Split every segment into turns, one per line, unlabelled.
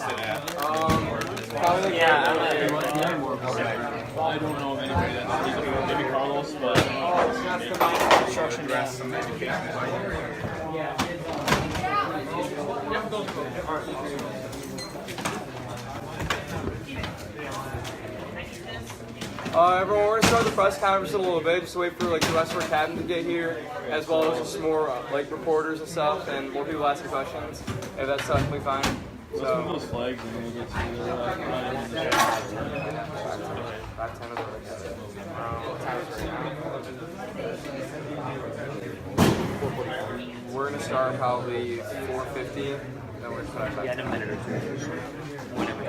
Probably
Yeah,
I don't know of anybody that maybe Carlos, but
that's the minor construction
address some education.
Everyone, we're gonna start the press conference in a little bit. Just wait for like the rest of our captain to get here, as well as just more like reporters and stuff, and more people asking questions. If that's definitely fine.
Let's move those flags and then we'll get to the
5:10 of the what time is it right now? We're gonna start probably 4:50. Then we're gonna start.
in a minute or two. Whenever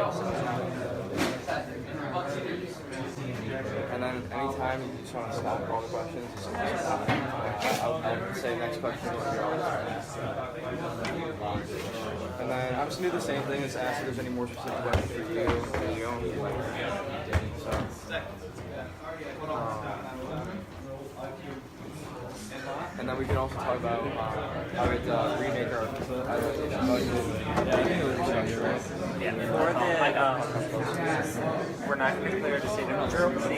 And then anytime you just want to stop all the questions, I'll say next question. And then I'm just gonna do the same thing as ask if there's any more specific questions for you. And then we can also talk about how to remake our budget.
Yeah, we're not going to declare the state of emergency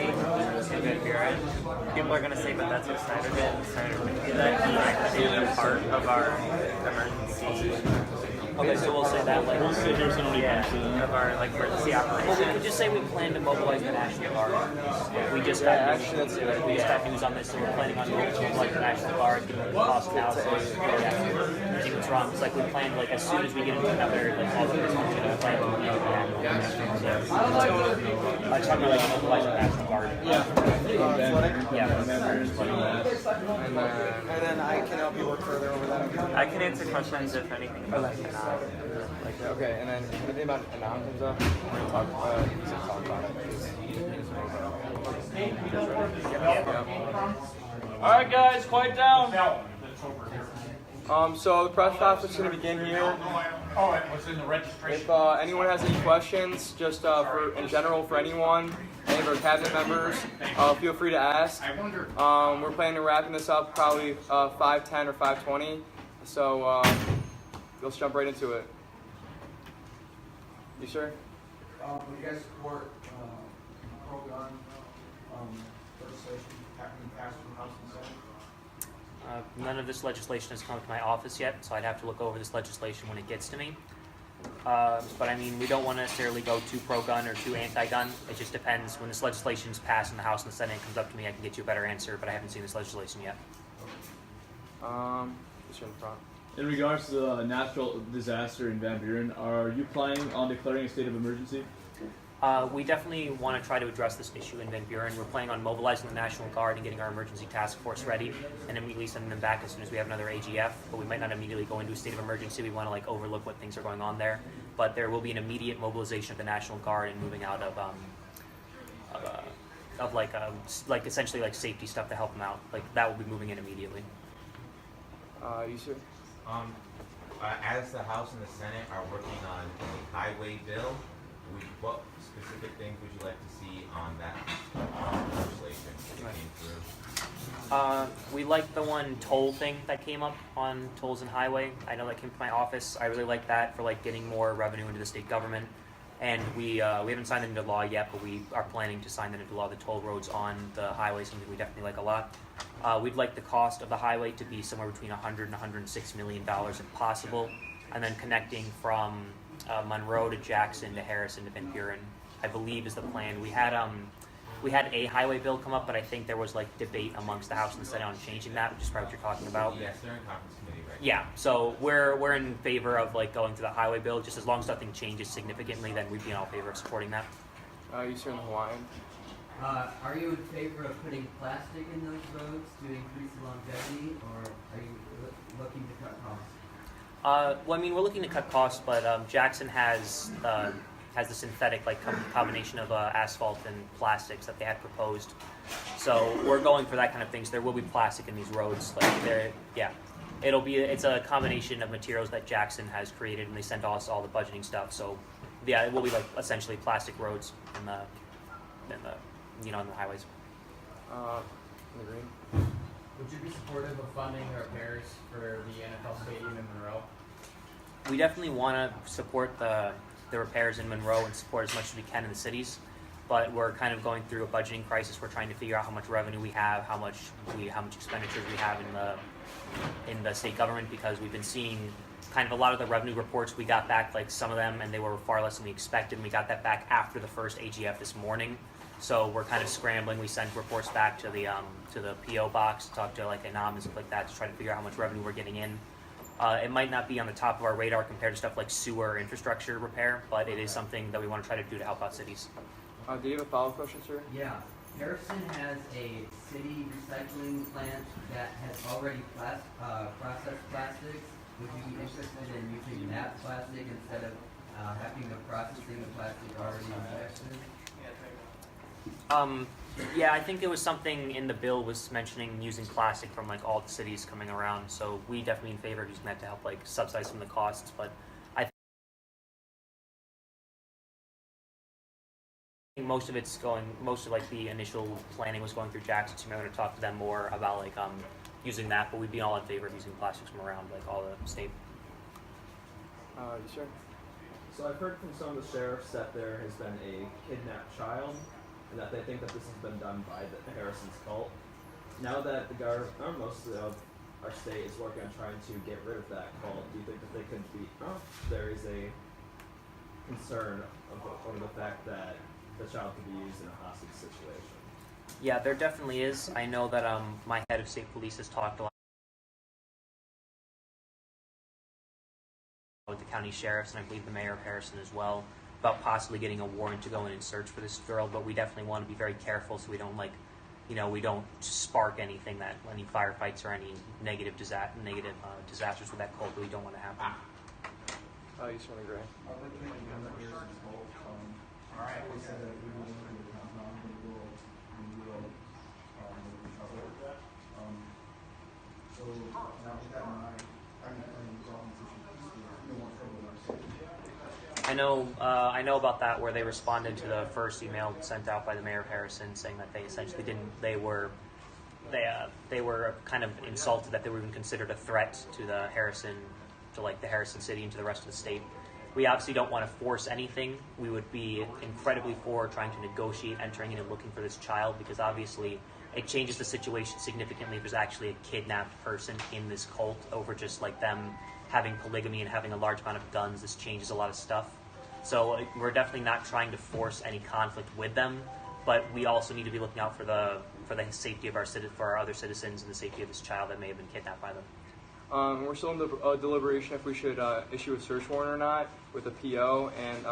in Van Buren. People are going to say, but that's what Snyder did. Snyder would do that. He acted part of our emergency. Okay, so we'll say that like
we'll sit here so nobody comes to them.
of our like emergency operation. Well, we could just say we plan to mobilize the National Guard. We just got news. We just got news on this, so we're planning on mobilizing the National Guard, doing the cost analysis. I think what's wrong. It's like we planned like as soon as we get into another like all of this, we're gonna plan to meet I just want to like mobilize the National Guard.
And then I can help you work further over that.
I can answer questions if anything about it.
Okay, and then if anything about Anon comes up, we're going to talk about it.
Alright guys, quiet down.
So the press conference is going to begin here.
Oh, it was in the registration.
If anyone has any questions, just in general for anyone, any of our cabinet members, feel free to ask. We're planning on wrapping this up probably 5:10 or 5:20. So let's jump right into it. You sure?
Will you guys support pro-gun legislation happening passed in the House and Senate?
None of this legislation has come to my office yet, so I'd have to look over this legislation when it gets to me. But I mean, we don't want to necessarily go too pro-gun or too anti-gun. It just depends. When this legislation is passed in the House and the Senate and comes up to me, I can get you a better answer, but I haven't seen this legislation yet.
Just in front.
In regards to the natural disaster in Van Buren, are you planning on declaring a state of emergency?
We definitely want to try to address this issue in Van Buren. We're planning on mobilizing the National Guard and getting our emergency task force ready, and immediately sending them back as soon as we have another AGF. But we might not immediately go into a state of emergency. We want to like overlook what things are going on there. But there will be an immediate mobilization of the National Guard and moving out of like essentially like safety stuff to help them out. Like that will be moving in immediately.
You sure?
As the House and the Senate are working on the highway bill, what specific things would you like to see on that legislation that came through?
We like the one toll thing that came up on tolls and highway. I know that came to my office. I really like that for like getting more revenue into the state government. And we haven't signed it into law yet, but we are planning to sign it into law. The toll roads on the highway, something we definitely like a lot. We'd like the cost of the highway to be somewhere between $100 and $106 million if possible, and then connecting from Monroe to Jackson to Harrison to Van Buren, I believe is the plan. We had a highway bill come up, but I think there was like debate amongst the House and the Senate on changing that, which is probably what you're talking about.
Yes, they're in conference committee right now.
Yeah, so we're in favor of like going to the highway bill. Just as long as nothing changes significantly, then we'd be in all favor of supporting that.
You sure in Hawaiian?
Are you in favor of putting plastic in those roads to increase the longevity, or are you looking to cut costs?
Well, I mean, we're looking to cut costs, but Jackson has the synthetic like combination of asphalt and plastics that they had proposed. So we're going for that kind of thing. So there will be plastic in these roads. Like it's a combination of materials that Jackson has created, and they sent us all the budgeting stuff. So yeah, it will be like essentially plastic roads in the on the highways.
In the green.
Would you be supportive of funding the repairs for the NFL stadium in Monroe?
We definitely want to support the the repairs in Monroe and support as much as we can in the cities. But we're kind of going through a budgeting crisis. We're trying to figure out how much revenue we have, how much expenditures we have in the state government, because we've been seeing kind of a lot of the revenue reports we got back, like some of them, and they were far less than we expected. And we got that back after the first AGF this morning. So we're kind of scrambling. We sent reports back to the PO box, talk to like ANOM and stuff like that to try to figure out how much revenue we're getting in. It might not be on the top of our radar compared to stuff like sewer or infrastructure repair, but it is something that we want to try to do to help out cities.
Do you have a follow-up question, sir?
Yeah, Harrison has a city recycling plant that has already processed plastics. Would you be interested in using that plastic instead of having the processing of plastic already injected?
Yeah, I think it was something in the bill was mentioning using plastic from like all the cities coming around. So we definitely in favor of using that to help like subsidize some of the costs. But I think most of like the initial planning was going through Jackson. So I'm going to talk to them more about like using that. But we'd be all in favor of using plastics from around like all the state.
Sure.
So I've heard from some of the sheriffs that there has been a kidnapped child, and that they think that this has been done by the Harrison's cult. Now that most of our state is working on trying to get rid of that cult, do you think that they could be? There is a concern over the fact that the child could be used in a hostage situation.
Yeah, there definitely is. I know that my head of state police has talked a lot with the county sheriffs, and I believe the mayor of Harrison as well, about possibly getting a warrant to go in and search for this girl. But we definitely want to be very careful so we don't we don't spark anything, that any firefights or any negative disasters with that cult that we don't want to happen.
You certainly agree.
All right. They said that we will look at the non-legal so now with that in mind, I'm resolving this issue. You don't want trouble with our safety.
I know about that, where they responded to the first email sent out by the mayor of Harrison saying that they essentially they were kind of insulted that they were even considered a threat to the Harrison city and to the rest of the state. We obviously don't want to force anything. We would be incredibly for trying to negotiate entering in and looking for this child, because obviously it changes the situation significantly if there's actually a kidnapped person in this cult over just like them having polygamy and having a large amount of guns. This changes a lot of stuff. So we're definitely not trying to force any conflict with them, but we also need to be looking out for the safety of our other citizens and the safety of this child that may have been kidnapped by them.
We're still in the deliberation if we should issue a search warrant or not with a PO and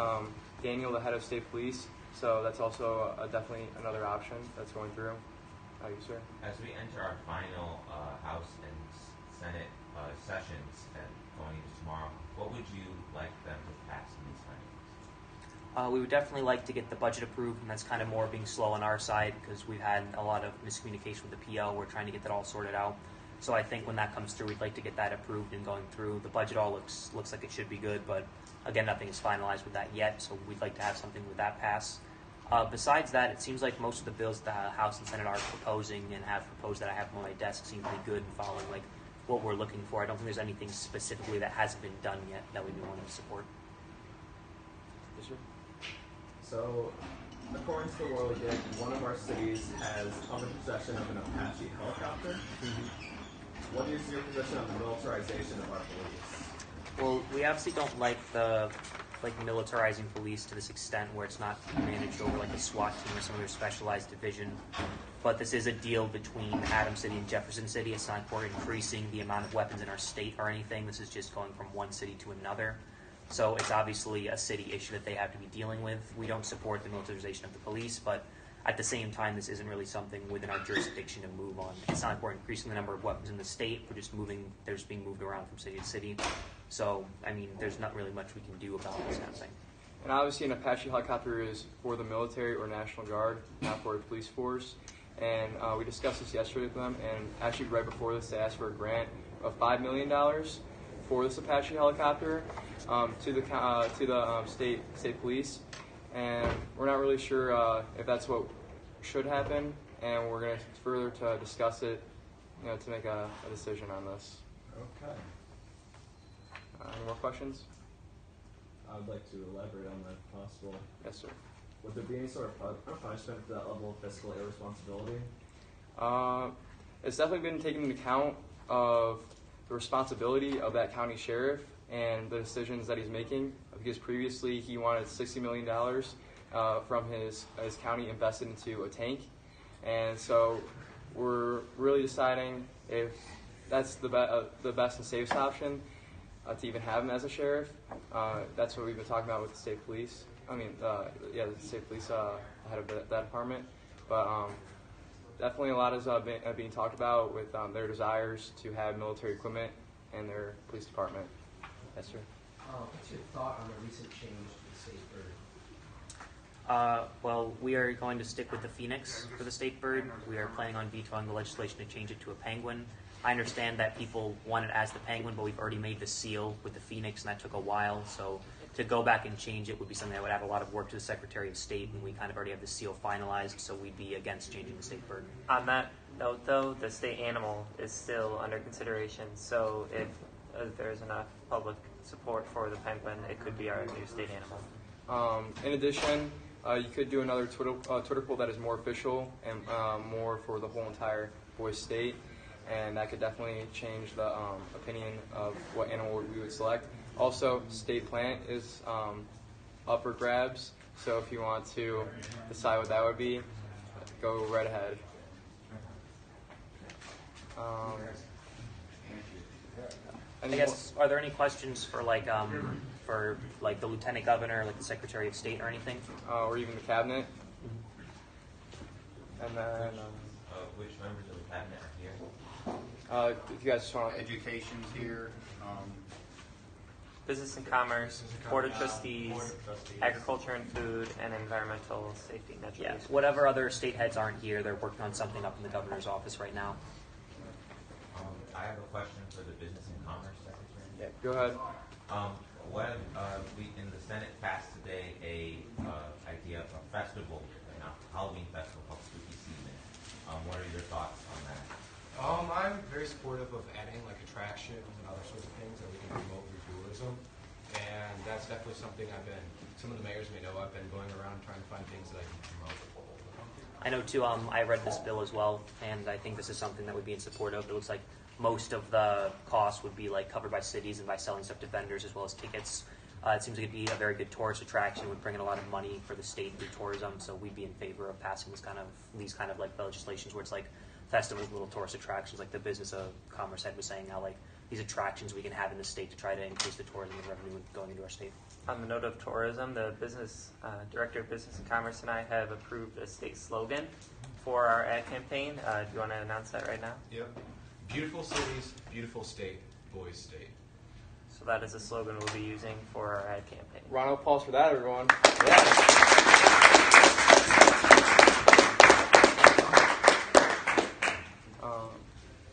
Daniel, the head of state police. So that's also definitely another option that's going through. How you, sir?
As we enter our final House and Senate sessions and going into tomorrow, what would you like them to pass in these findings?
We would definitely like to get the budget approved, and that's kind of more being slow on our side because we've had a lot of miscommunication with the PO. We're trying to get that all sorted out. So I think when that comes through, we'd like to get that approved and going through. The budget all looks like it should be good, but again, nothing is finalized with that yet, so we'd like to have something with that pass. Besides that, it seems like most of the bills the House and Senate are proposing and have proposed that I have on my desk seem to be good and following like what we're looking for. I don't think there's anything specifically that hasn't been done yet that we'd be wanting to support.
Yes, sir.
So, according to the Whirligig, one of our cities has come in possession of an Apache helicopter. What is your position on the militarization of our police?
Well, we obviously don't like the militarizing police to this extent where it's not managed over like a SWAT team or some other specialized division. But this is a deal between Adams City and Jefferson City. It's not for increasing the amount of weapons in our state or anything. This is just going from one city to another. So it's obviously a city issue that they have to be dealing with. We don't support the militarization of the police, but at the same time, this isn't really something within our jurisdiction to move on. It's not like we're increasing the number of weapons in the state. They're just being moved around from city to city. So, I mean, there's not really much we can do about this kind of thing.
And obviously an Apache helicopter is for the military or National Guard, not for a police force. And we discussed this yesterday with them, and actually right before this they asked for a grant of $5 million for this Apache helicopter to the state police. And we're not really sure if that's what should happen, and we're going to further to discuss it, to make a decision on this.
Okay.
Any more questions?
I'd like to elaborate on that if possible.
Yes, sir.
Would there be any sort of punishment for that level of fiscal irresponsibility?
It's definitely been taken into account of the responsibility of that county sheriff and the decisions that he's making. Because previously he wanted $60 million from his county invested into a tank, and so we're really deciding if that's the best and safest option to even have him as a sheriff. That's what we've been talking about with the state police. The state police head of that department. But definitely a lot is being talked about with their desires to have military equipment in their police department. Yes, sir.
What's your thought on the recent change to the state bird?
Well, we are going to stick with the phoenix for the state bird. We are planning on vetoing the legislation to change it to a penguin. I understand that people want it as the penguin, but we've already made the seal with the phoenix, and that took a while. So to go back and change it would be something that would have a lot of work to the Secretary of State, and we kind of already have the seal finalized, so we'd be against changing the state bird.
On that note, though, the state animal is still under consideration, so if there's enough public support for the penguin, it could be our new state animal.
In addition, you could do another Twitter poll that is more official and more for the whole entire Boise state, and that could definitely change the opinion of what animal we would select. Also, state plant is up for grabs, so if you want to decide what that would be, go right ahead.
I guess, are there any questions for the lieutenant governor, like the Secretary of State, or anything?
Or even the cabinet. And then,
Which members of the cabinet are here?
if you guys just want to,
Education's here.
Business and Commerce, Board of Trustees, Agriculture and Food, and Environmental Safety and Natural
Yeah,
Resources.
whatever other state heads aren't here, they're working on something up in the governor's office right now.
I have a question for the Business and Commerce Secretary.
yeah, go ahead.
We in the Senate passed today a idea of a festival, Halloween festival called Spooky Season. What are your thoughts on that?
I'm very supportive of adding like attractions and other sorts of things that we can promote through tourism, and that's definitely something some of the mayors may know, I've been going around trying to find things that I can promote.
I know too, I read this bill as well, and I think this is something that would be in support of. It looks like most of the costs would be like covered by cities and by selling stuff to vendors as well as tickets. It seems like it'd be a very good tourist attraction, would bring in a lot of money for the state through tourism, so we'd be in favor of passing these kind of like legislations where it's like festivals, little tourist attractions, like the Business of Commerce head was saying, how like these attractions we can have in the state to try to increase the tourism and revenue going into our state.
On the note of tourism, the Director of Business and Commerce and I have approved a state slogan for our ad campaign. Do you want to announce that right now?
Yep. Beautiful cities, beautiful state, Boise State.
So that is a slogan we'll be using for our ad campaign.
Round of applause for that, everyone.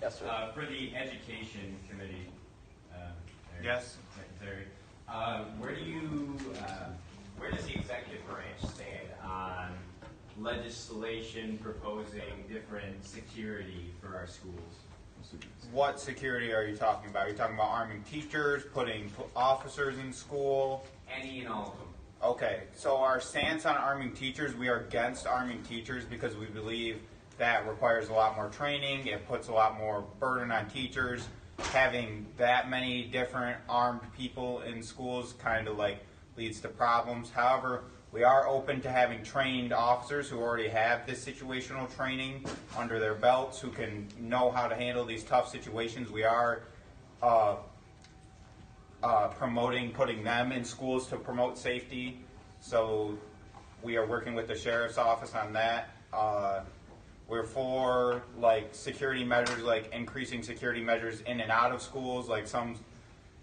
Yes, sir.
For the Education Committee,
Yes.
Secretary, where does the executive branch stand on legislation proposing different security for our schools?
What security are you talking about? Are you talking about arming teachers, putting officers in school?
Any and all of them.
Okay, so our stance on arming teachers, we are against arming teachers because we believe that requires a lot more training. It puts a lot more burden on teachers. Having that many different armed people in schools kind of like leads to problems. However, we are open to having trained officers who already have this situational training under their belts, who can know how to handle these tough situations. We are promoting putting them in schools to promote safety. So we are working with the sheriff's office on that. We're for like security measures, like increasing security measures in and out of schools. Like some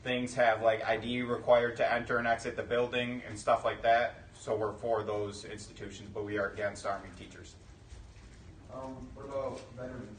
things have like ID required to enter and exit the building and stuff like that. So we're for those institutions, but we are against arming teachers.
What about veterans?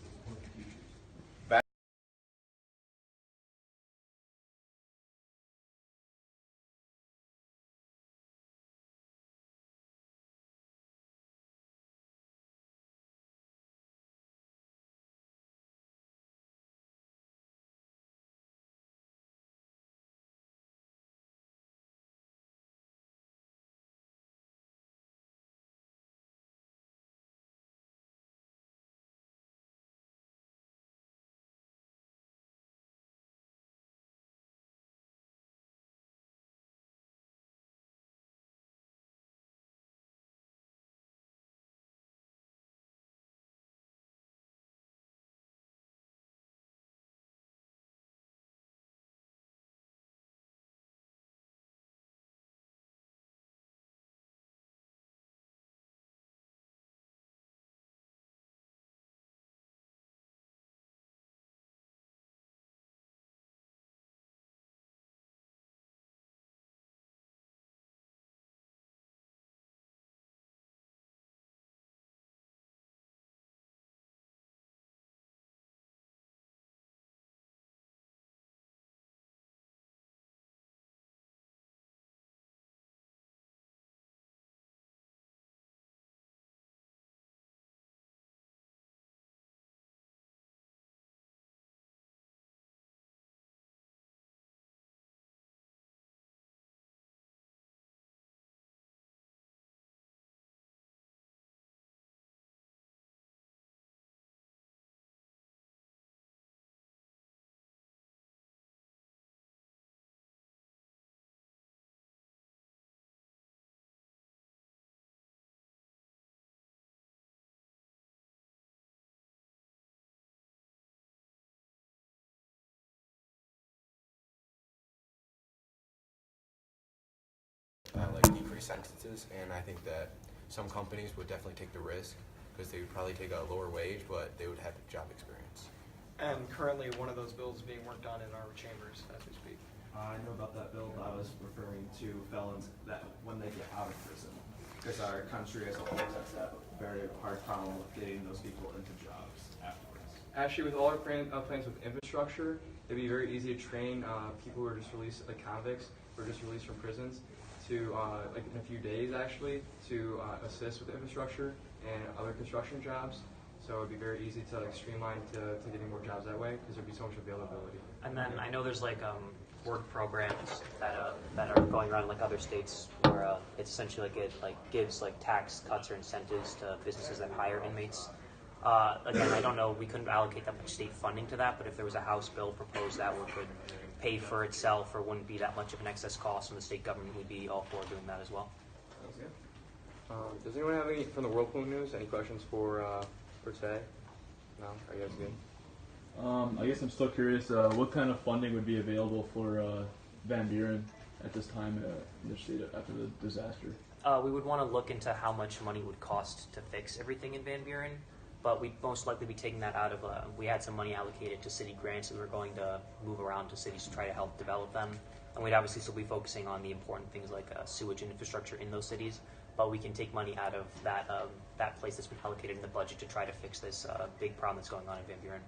like decrease sentences, and I think that some companies would definitely take the risk because they would probably take a lower wage, but they would have job experience.
And currently, one of those bills is being worked on in our chambers as we speak.
I know about that bill, but I was referring to felons that when they get out of prison, because our country as a whole has that very hard problem with getting those people into jobs afterwards.
Actually, with all our plans with infrastructure, it'd be very easy to train people who are just released, like convicts, who are just released from prisons, to like in a few days actually, to assist with infrastructure and other construction jobs. So it'd be very easy to like streamline to getting more jobs that way because there'd be so much availability.
And then I know there's like work programs that are going around in like other states where it's essentially like it like gives like tax cuts or incentives to businesses that hire inmates. Again, I don't know, we couldn't allocate that much state funding to that, but if there was a House bill proposed that could pay for itself or wouldn't be that much of an excess cost from the state government, we'd be all for doing that as well.
Sounds good. Does anyone have any from the Whirlpool News? Any questions for today? No? Are you guys good?
I guess I'm still curious, what kind of funding would be available for Van Buren at this time in the state after the disaster?
We would want to look into how much money would cost to fix everything in Van Buren, but we'd most likely be taking that out of, we had some money allocated to city grants that we were going to move around to cities to try to help develop them. And we'd obviously still be focusing on the important things like sewage and infrastructure in those cities, but we can take money out of that place that's been allocated in the budget to try to fix this big problem that's going on in Van Buren.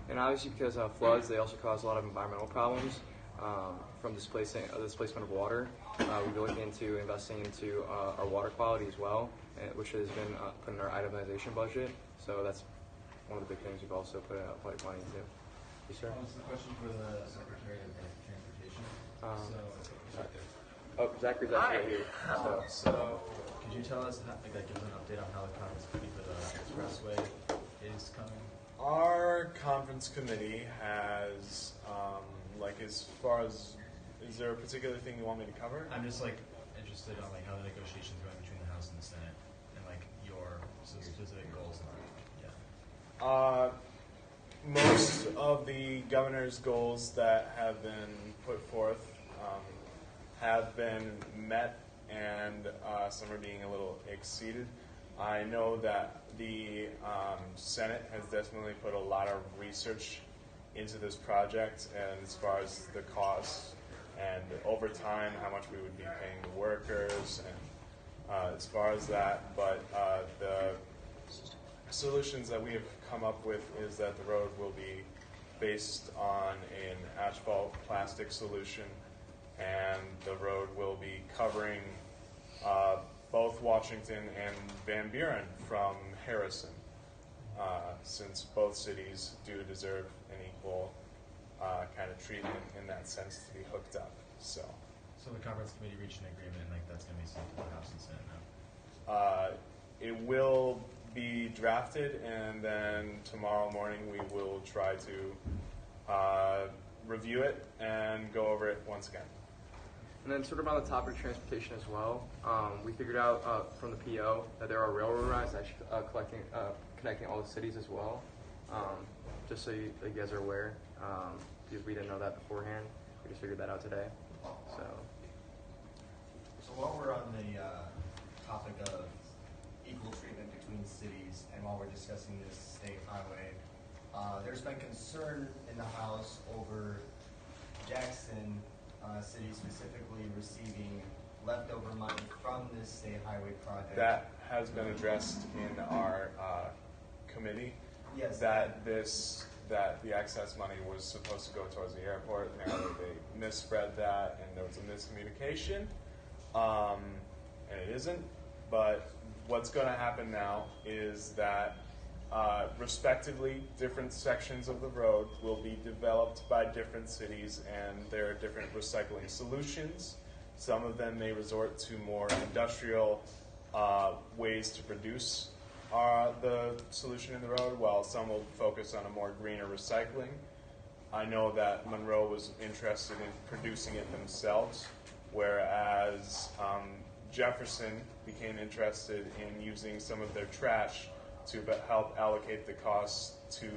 And obviously because floods, they also cause a lot of environmental problems from displacement of water. We've been looking into investing into our water quality as well, which has been put in our itemization budget. So that's one of the big things we've also put money into. Yes, sir?
This is a question for the Secretary of Transportation.
Zachary's actually right here.
So, could you tell us, give us an update on how the conference committee for the expressway is coming?
Our conference committee has, as far as, is there a particular thing you want me to cover?
I'm just interested on how the negotiations are going between the House and the Senate, and your specific goals and
Most of the governor's goals that have been put forth have been met, and some are being a little exceeded. I know that the Senate has definitely put a lot of research into this project, and as far as the cost and over time, how much we would be paying the workers, and as far as that, but the solutions that we have come up with is that the road will be based on an asphalt plastic solution, and the road will be covering both Washington and Van Buren from Harrison, since both cities do deserve an equal kind of treatment in that sense to be hooked up. So
the conference committee reached an agreement, and that's going to be sent to the House and Senate now?
It will be drafted, and then tomorrow morning we will try to review it and go over it once again.
And then sort of on the topic of transportation as well, we figured out from the PO that there are railroad rides actually connecting all the cities as well. Just so you guys are aware, because we didn't know that beforehand. We just figured that out today.
So while we're on the topic of equal treatment between cities, and while we're discussing this state highway, there's been concern in the House over Jackson City specifically receiving leftover money from this state highway project.
That has been addressed in our committee.
Yes.
That the excess money was supposed to go towards the airport. Apparently they misspread that, and there was a miscommunication, and it isn't. But what's going to happen now is that respectively, different sections of the road will be developed by different cities, and there are different recycling solutions. Some of them may resort to more industrial ways to produce the solution in the road, while some will focus on a more greener recycling. I know that Monroe was interested in producing it themselves, whereas Jefferson became interested in using some of their trash to help allocate the costs to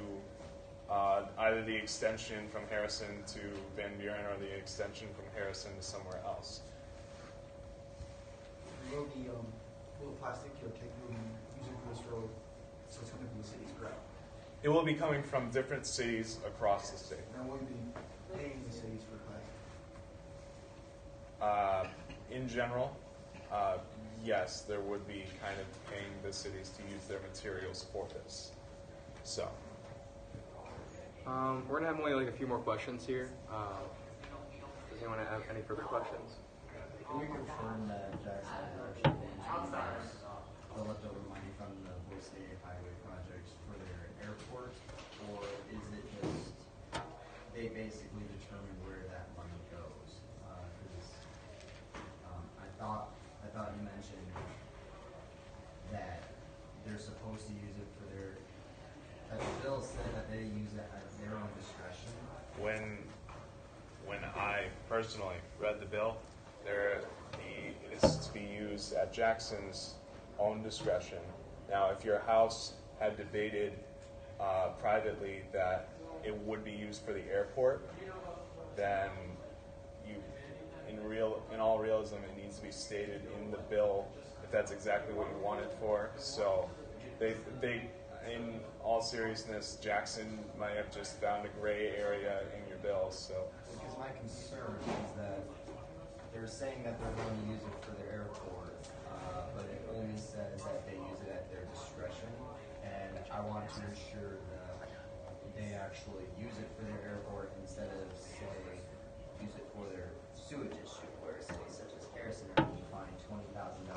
either the extension from Harrison to Van Buren or the extension from Harrison to somewhere else.
will plastic, take room and use it for this road? So it's coming from the cities, correct?
It will be coming from different cities across the state.
And will you be paying the cities for plastic?
In general, yes, there would be kind of paying the cities to use their materials for this. So.
We're gonna have only like a few more questions here. Does anyone have any further questions?
Can we confirm that Jackson is actually going to use the leftover money from the Boise State Highway projects for their airport, or is it just they basically determine where that money goes? I thought you mentioned that they're supposed to use it for their. The bill said that they use it at their own discretion.
When I personally read the bill, it is to be used at Jackson's own discretion. Now, if your house had debated privately that it would be used for the airport, then in all realism, it needs to be stated in the bill if that's exactly what you want it for. So they in all seriousness, Jackson might have just found a gray area in your bill. So
because my concern is that they're saying that they're going to use it for their airport, but it only says that they use it at their discretion, and I want to ensure that they actually use it for their airport instead of, say, use it for their sewage issue, where cities such as Harrison are being fined $20,000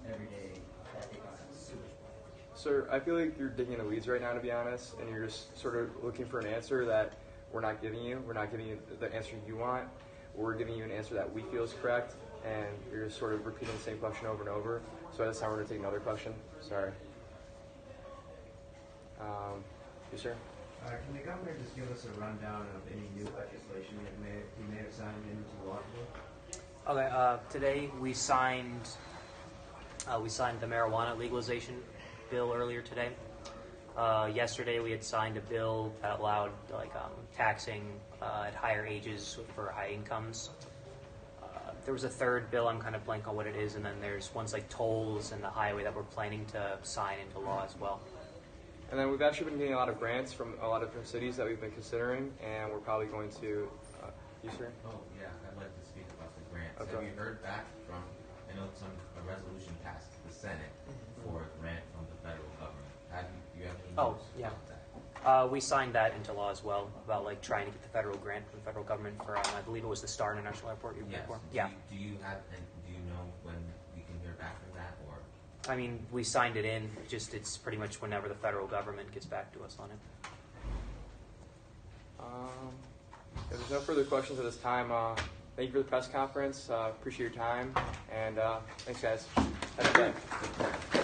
every day that they don't have a sewage plant.
Sir, I feel like you're digging in the weeds right now, to be honest, and you're just sort of looking for an answer that we're not giving you. We're not giving you the answer you want. We're giving you an answer that we feel is correct, and you're just sort of repeating the same question over and over. So at this time, we're going to take another question. Sorry. You, sir?
Can the governor just give us a rundown of any new legislation that he may have signed into law today?
Okay. Today we signed the marijuana legalization bill earlier today. Yesterday we had signed a bill that allowed taxing at higher ages for high incomes. There was a third bill, I'm kind of blank on what it is, and then there's ones like tolls and the highway that we're planning to sign into law as well.
And then we've actually been getting a lot of grants from a lot of different cities that we've been considering, and we're probably going to. You, sir?
Oh, yeah, I'd like to speak about the grants.
Okay.
Have you heard back from, I know a resolution passed the Senate for a grant from the federal government. Do you have any news
Yeah.
about that?
We signed that into law as well about trying to get the federal grant from the federal government for, I believe it was the Star International Airport you applied for. Yeah.
Do you know when we can hear back from that, or?
I mean, we signed it in. It's pretty much whenever the federal government gets back to us on it.
If there's no further questions at this time, thank you for the press conference. Appreciate your time, and thanks, guys. Have a good day.